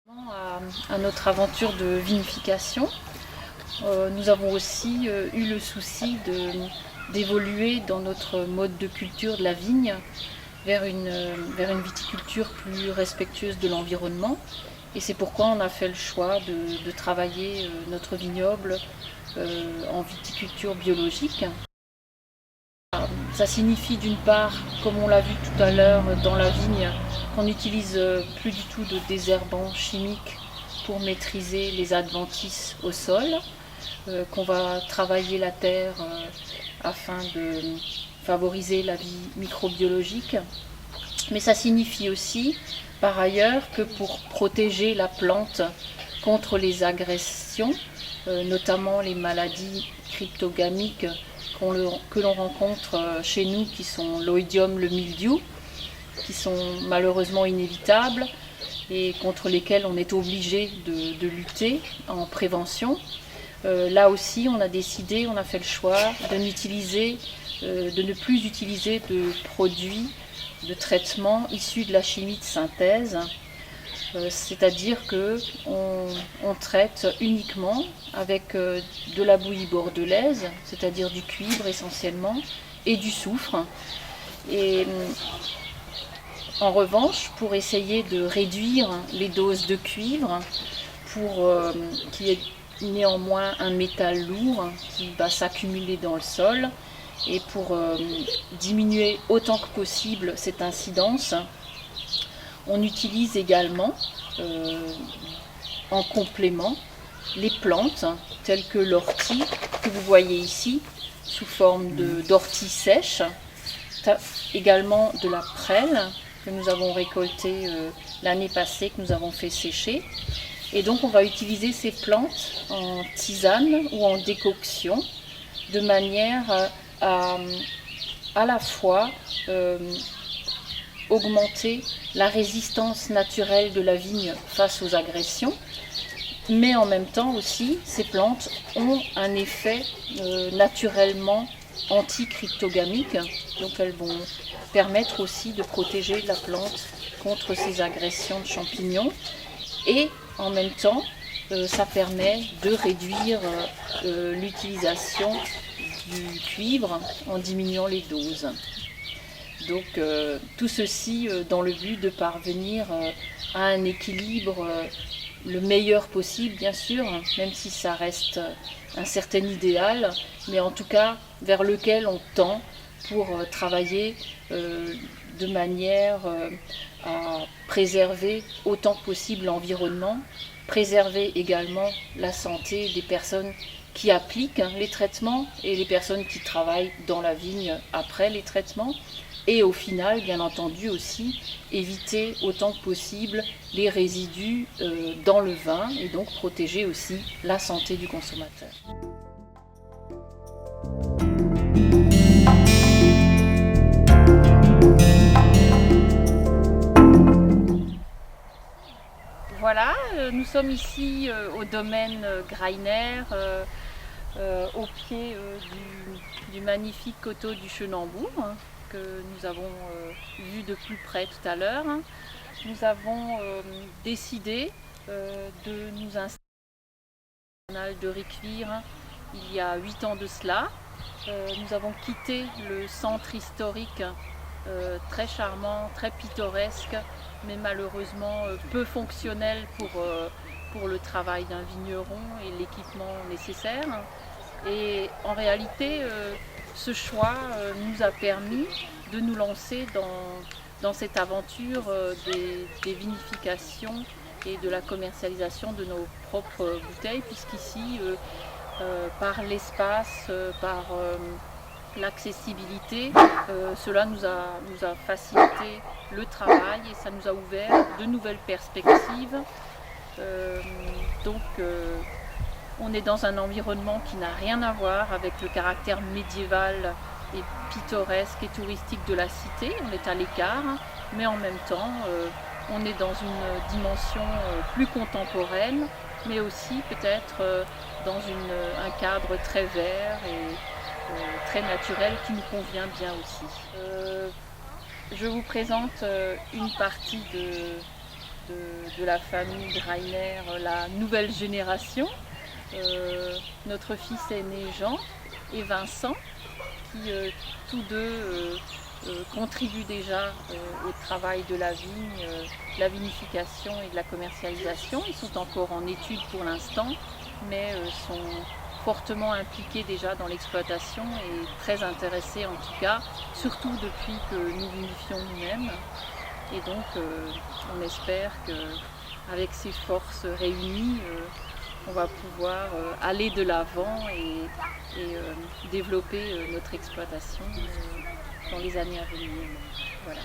À notre aventure de vinification, nous avons aussi eu le souci d'évoluer dans notre mode de culture de la vigne vers une viticulture plus respectueuse de l'environnement. Et c'est pourquoi on a fait le choix de travailler notre vignoble en viticulture biologique. Ça signifie d'une part, comme on l'a vu tout à l'heure dans la vigne, qu'on n'utilise plus du tout de désherbants chimiques pour maîtriser les adventices au sol, qu'on va travailler la terre afin de favoriser la vie microbiologique. Mais ça signifie aussi, par ailleurs, que pour protéger la plante contre les agressions, notamment les maladies cryptogamiques que l'on rencontre chez nous, qui sont l'oïdium, le mildiou, qui sont malheureusement inévitables et contre lesquels on est obligé de lutter en prévention. Là aussi, on a fait le choix de ne plus utiliser de produits de traitement issus de la chimie de synthèse. C'est-à-dire qu'on traite uniquement avec de la bouillie bordelaise, c'est-à-dire du cuivre essentiellement, et du soufre. Et en revanche, pour essayer de réduire les doses de cuivre, pour qu'il y ait néanmoins un métal lourd qui va s'accumuler dans le sol, et pour diminuer autant que possible cette incidence, on utilise également en complément les plantes telles que l'ortie que vous voyez ici sous forme d'ortie sèche, également de la prêle que nous avons récoltée l'année passée, que nous avons fait sécher. Et donc on va utiliser ces plantes en tisane ou en décoction de manière à la fois augmenter la résistance naturelle de la vigne face aux agressions, mais en même temps aussi, ces plantes ont un effet naturellement anti-cryptogamique, donc elles vont permettre aussi de protéger la plante contre ces agressions de champignons, et en même temps, ça permet de réduire l'utilisation du cuivre en diminuant les doses. Donc tout ceci dans le but de parvenir à un équilibre le meilleur possible, bien sûr, même si ça reste un certain idéal, mais en tout cas vers lequel on tend pour travailler de manière à préserver autant que possible l'environnement, préserver également la santé des personnes qui appliquent les traitements et les personnes qui travaillent dans la vigne après les traitements. Et au final, bien entendu aussi, éviter autant que possible les résidus dans le vin et donc protéger aussi la santé du consommateur. Voilà, nous sommes ici au domaine Greiner, au pied du magnifique coteau du Chenambourg, que nous avons vu de plus près tout à l'heure. Nous avons décidé de nous installer au canal de Riquevire il y a 8 ans de cela. Nous avons quitté le centre historique très charmant, très pittoresque, mais malheureusement peu fonctionnel pour le travail d'un vigneron et l'équipement nécessaire. Et en réalité, ce choix nous a permis de nous lancer dans cette aventure des vinifications et de la commercialisation de nos propres bouteilles, puisqu'ici, par l'espace, par l'accessibilité, cela nous a facilité le travail et ça nous a ouvert de nouvelles perspectives. On est dans un environnement qui n'a rien à voir avec le caractère médiéval et pittoresque et touristique de la cité. On est à l'écart, mais en même temps, on est dans une dimension plus contemporaine, mais aussi peut-être dans un cadre très vert et très naturel qui nous convient bien aussi. Je vous présente une partie de la famille Greiner, la nouvelle génération. Notre fils aîné Jean et Vincent, qui tous deux contribuent déjà au travail de la vigne, de la vinification et de la commercialisation. Ils sont encore en études pour l'instant, mais sont fortement impliqués déjà dans l'exploitation et très intéressés en tout cas, surtout depuis que nous vinifions nous-mêmes. Et donc on espère qu'avec ces forces réunies, on va pouvoir aller de l'avant et développer notre exploitation dans les années à venir. Voilà.